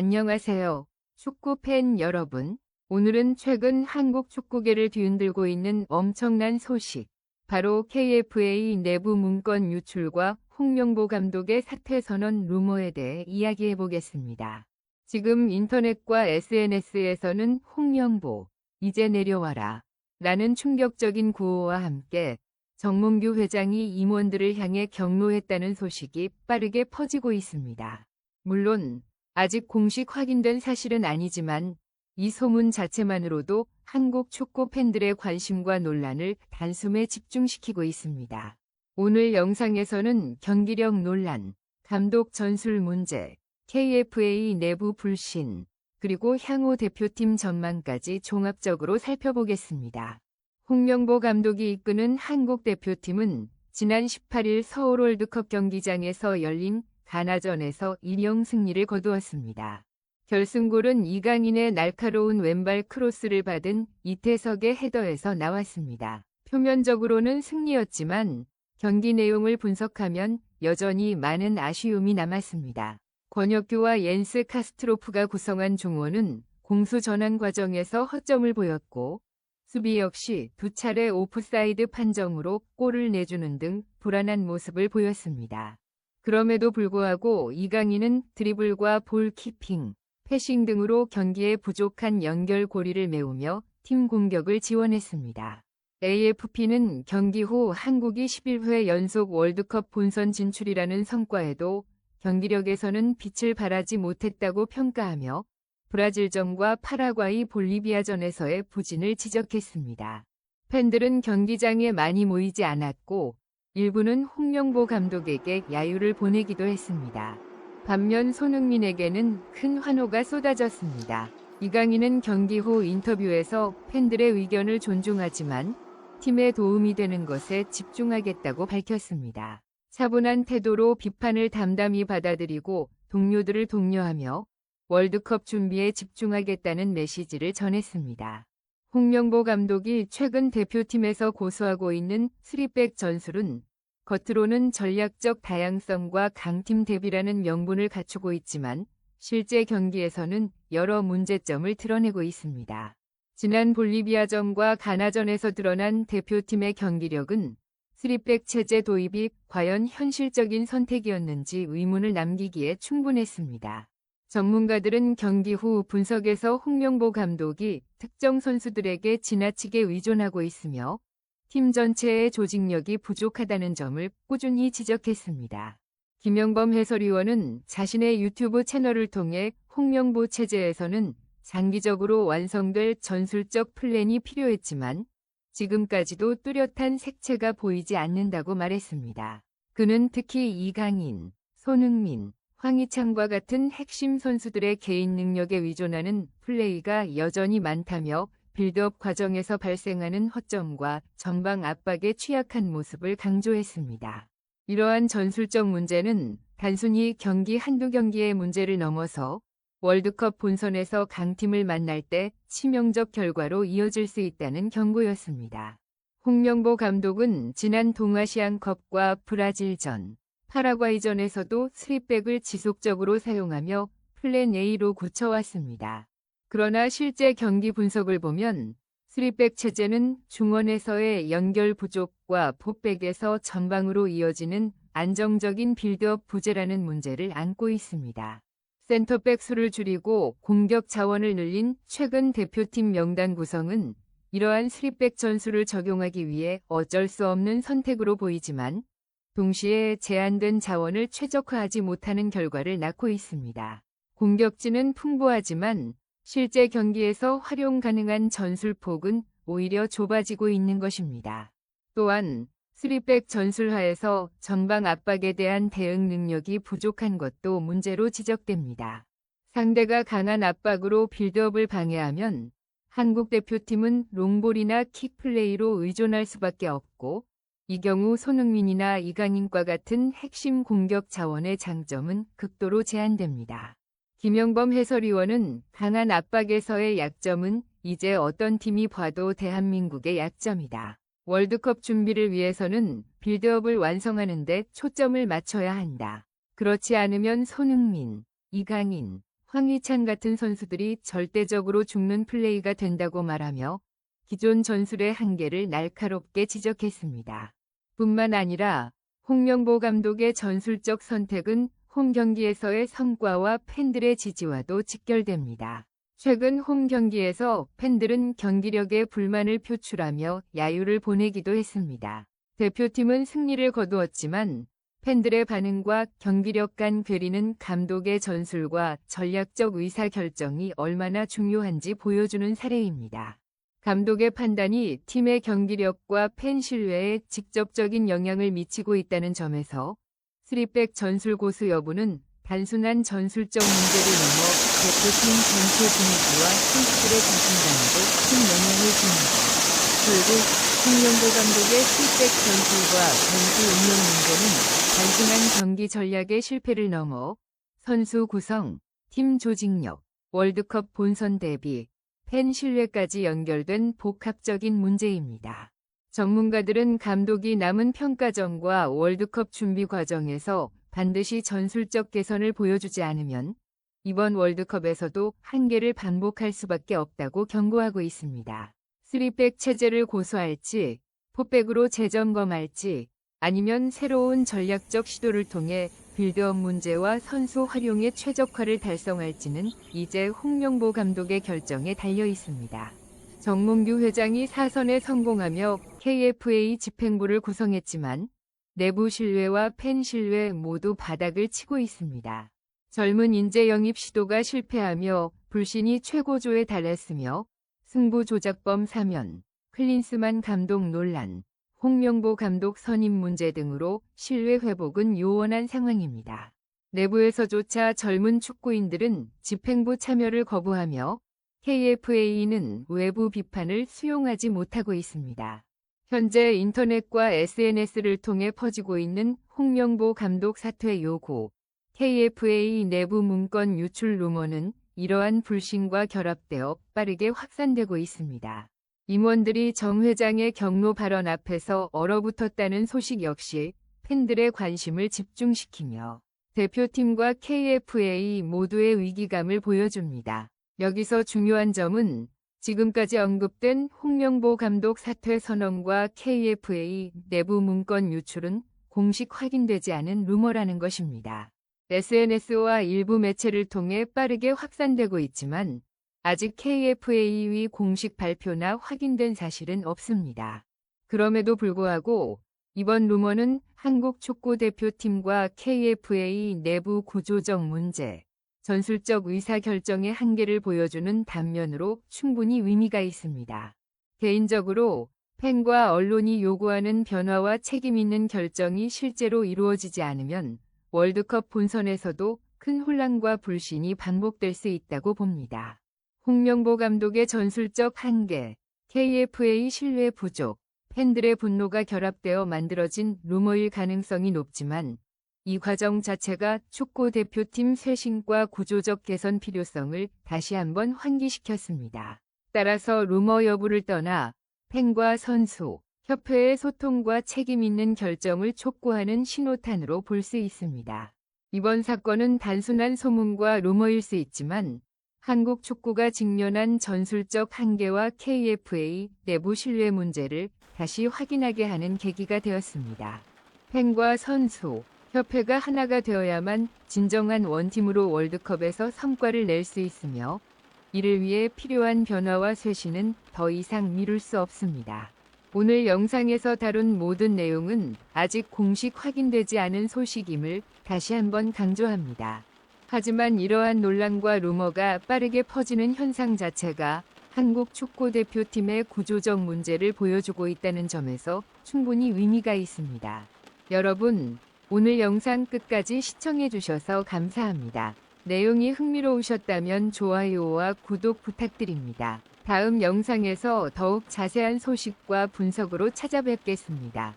안녕하세요. 축구팬 여러분. 오늘은 최근 한국 축구계를 뒤흔들고 있는 엄청난 소식, 바로 KFA 내부 문건 유출과 홍명보 감독의 사퇴 선언 루머에 대해 이야기해 보겠습니다. 지금 인터넷과 SNS에서는 홍명보, 이제 내려와라 라는 충격적인 구호와 함께 정몽규 회장이 임원들을 향해 경로했다는 소식이 빠르게 퍼지고 있습니다. 물론 아직 공식 확인된 사실은 아니지만 이 소문 자체만으로도 한국 축구 팬들의 관심과 논란을 단숨에 집중시키고 있습니다. 오늘 영상에서는 경기력 논란, 감독 전술 문제, KFA 내부 불신, 그리고 향후 대표팀 전망까지 종합적으로 살펴보겠습니다. 홍명보 감독이 이끄는 한국 대표팀은 지난 18일 서울 월드컵 경기장에서 열린 가나전에서 1-0 승리를 거두었습니다. 결승골은 이강인의 날카로운 왼발 크로스를 받은 이태석의 헤더에서 나왔습니다. 표면적으로는 승리였지만 경기 내용을 분석하면 여전히 많은 아쉬움이 남았습니다. 권혁규와 옌스 카스트로프가 구성한 중원은 공수 전환 과정에서 허점을 보였고, 수비 역시 두 차례 오프사이드 판정으로 골을 내주는 등 불안한 모습을 보였습니다. 그럼에도 불구하고 이강인은 드리블과 볼 키핑, 패싱 등으로 경기에 부족한 연결고리를 메우며 팀 공격을 지원했습니다. AFP는 경기 후 한국이 11회 연속 월드컵 본선 진출이라는 성과에도 경기력에서는 빛을 발하지 못했다고 평가하며 브라질전과 파라과이 볼리비아전에서의 부진을 지적했습니다. 팬들은 경기장에 많이 모이지 않았고 일부는 홍명보 감독에게 야유를 보내기도 했습니다. 반면 손흥민에게는 큰 환호가 쏟아졌습니다. 이강인은 경기 후 인터뷰에서 팬들의 의견을 존중하지만 팀에 도움이 되는 것에 집중하겠다고 밝혔습니다. 차분한 태도로 비판을 담담히 받아들이고 동료들을 독려하며 월드컵 준비에 집중하겠다는 메시지를 전했습니다. 홍명보 감독이 최근 대표팀에서 고수하고 있는 3백 전술은 겉으로는 전략적 다양성과 강팀 대비라는 명분을 갖추고 있지만 실제 경기에서는 여러 문제점을 드러내고 있습니다. 지난 볼리비아전과 가나전에서 드러난 대표팀의 경기력은 3백 체제 도입이 과연 현실적인 선택이었는지 의문을 남기기에 충분했습니다. 전문가들은 경기 후 분석에서 홍명보 감독이 특정 선수들에게 지나치게 의존하고 있으며 팀 전체의 조직력이 부족하다는 점을 꾸준히 지적했습니다. 김영범 해설위원은 자신의 유튜브 채널을 통해 홍명보 체제에서는 장기적으로 완성될 전술적 플랜이 필요했지만 지금까지도 뚜렷한 색채가 보이지 않는다고 말했습니다. 그는 특히 이강인, 손흥민, 황희찬과 같은 핵심 선수들의 개인 능력에 의존하는 플레이가 여전히 많다며 빌드업 과정에서 발생하는 허점과 전방 압박에 취약한 모습을 강조했습니다. 이러한 전술적 문제는 단순히 경기 한두 경기의 문제를 넘어서 월드컵 본선에서 강팀을 만날 때 치명적 결과로 이어질 수 있다는 경고였습니다. 홍명보 감독은 지난 동아시안컵과 브라질전, 파라과이전에서도 3백을 지속적으로 사용하며 플랜 A로 굳혀왔습니다. 그러나 실제 경기 분석을 보면 3백 체제는 중원에서의 연결 부족과 포백에서 전방으로 이어지는 안정적인 빌드업 부재라는 문제를 안고 있습니다. 센터백 수를 줄이고 공격 자원을 늘린 최근 대표팀 명단 구성은 이러한 3백 전술을 적용하기 위해 어쩔 수 없는 선택으로 보이지만 동시에 제한된 자원을 최적화하지 못하는 결과를 낳고 있습니다. 공격진은 풍부하지만 실제 경기에서 활용 가능한 전술폭은 오히려 좁아지고 있는 것입니다. 또한 3백 전술하에서 전방 압박에 대한 대응 능력이 부족한 것도 문제로 지적됩니다. 상대가 강한 압박으로 빌드업을 방해하면 한국 대표팀은 롱볼이나 킥플레이로 의존할 수밖에 없고 이 경우 손흥민이나 이강인과 같은 핵심 공격 자원의 장점은 극도로 제한됩니다. 김영범 해설위원은 강한 압박에서의 약점은 이제 어떤 팀이 봐도 대한민국의 약점이다. 월드컵 준비를 위해서는 빌드업을 완성하는 데 초점을 맞춰야 한다. 그렇지 않으면 손흥민, 이강인, 황희찬 같은 선수들이 절대적으로 죽는 플레이가 된다고 말하며 기존 전술의 한계를 날카롭게 지적했습니다. 뿐만 아니라 홍명보 감독의 전술적 선택은 홈 경기에서의 성과와 팬들의 지지와도 직결됩니다. 최근 홈 경기에서 팬들은 경기력에 불만을 표출하며 야유를 보내기도 했습니다. 대표팀은 승리를 거두었지만 팬들의 반응과 경기력 간 괴리는 감독의 전술과 전략적 의사결정이 얼마나 중요한지 보여주는 사례입니다. 감독의 판단이 팀의 경기력과 팬 신뢰에 직접적인 영향을 미치고 있다는 점에서 3백 전술 고수 여부는 단순한 전술적 문제를 넘어 대표팀 전체 분위기와 선수들의 자신감에도 큰 영향을 줍니다. 결국 홍명보 감독의 3백 전술과 전술 운영 문제는 단순한 경기 전략의 실패를 넘어 선수 구성, 팀 조직력, 월드컵 본선 대비, 팬 신뢰까지 연결된 복합적인 문제입니다. 전문가들은 감독이 남은 평가전과 월드컵 준비 과정에서 반드시 전술적 개선을 보여주지 않으면 이번 월드컵에서도 한계를 반복할 수밖에 없다고 경고하고 있습니다. 3백 체제를 고수할지, 4백으로 재점검할지, 아니면 새로운 전략적 시도를 통해 빌드업 문제와 선수 활용의 최적화를 달성할지는 이제 홍명보 감독의 결정에 달려 있습니다. 정몽규 회장이 사선에 성공하며 KFA 집행부를 구성했지만 내부 신뢰와 팬 신뢰 모두 바닥을 치고 있습니다. 젊은 인재 영입 시도가 실패하며 불신이 최고조에 달했으며 승부 조작범 사면, 클린스만 감독 논란, 홍명보 감독 선임 문제 등으로 신뢰 회복은 요원한 상황입니다. 내부에서조차 젊은 축구인들은 집행부 참여를 거부하며 KFA는 외부 비판을 수용하지 못하고 있습니다. 현재 인터넷과 SNS를 통해 퍼지고 있는 홍명보 감독 사퇴 요구, KFA 내부 문건 유출 루머는 이러한 불신과 결합되어 빠르게 확산되고 있습니다. 임원들이 정 회장의 경로 발언 앞에서 얼어붙었다는 소식 역시 팬들의 관심을 집중시키며 대표팀과 KFA 모두의 위기감을 보여줍니다. 여기서 중요한 점은 지금까지 언급된 홍명보 감독 사퇴 선언과 KFA 내부 문건 유출은 공식 확인되지 않은 루머라는 것입니다. SNS와 일부 매체를 통해 빠르게 확산되고 있지만 아직 KFA의 공식 발표나 확인된 사실은 없습니다. 그럼에도 불구하고 이번 루머는 한국 축구 대표팀과 KFA 내부 구조적 문제, 전술적 의사결정의 한계를 보여주는 단면으로 충분히 의미가 있습니다. 개인적으로 팬과 언론이 요구하는 변화와 책임 있는 결정이 실제로 이루어지지 않으면 월드컵 본선에서도 큰 혼란과 불신이 반복될 수 있다고 봅니다. 홍명보 감독의 전술적 한계, KFA 신뢰 부족, 팬들의 분노가 결합되어 만들어진 루머일 가능성이 높지만 이 과정 자체가 축구 대표팀 쇄신과 구조적 개선 필요성을 다시 한번 환기시켰습니다. 따라서 루머 여부를 떠나 팬과 선수, 협회의 소통과 책임 있는 결정을 촉구하는 신호탄으로 볼 수 있습니다. 이번 사건은 단순한 소문과 루머일 수 있지만 한국 축구가 직면한 전술적 한계와 KFA 내부 신뢰 문제를 다시 확인하게 하는 계기가 되었습니다. 팬과 선수, 협회가 하나가 되어야만 진정한 원팀으로 월드컵에서 성과를 낼 수 있으며 이를 위해 필요한 변화와 쇄신은 더 이상 미룰 수 없습니다. 오늘 영상에서 다룬 모든 내용은 아직 공식 확인되지 않은 소식임을 다시 한번 강조합니다. 하지만 이러한 논란과 루머가 빠르게 퍼지는 현상 자체가 한국 축구 대표팀의 구조적 문제를 보여주고 있다는 점에서 충분히 의미가 있습니다. 여러분, 오늘 영상 끝까지 시청해주셔서 감사합니다. 내용이 흥미로우셨다면 좋아요와 구독 부탁드립니다. 다음 영상에서 더욱 자세한 소식과 분석으로 찾아뵙겠습니다.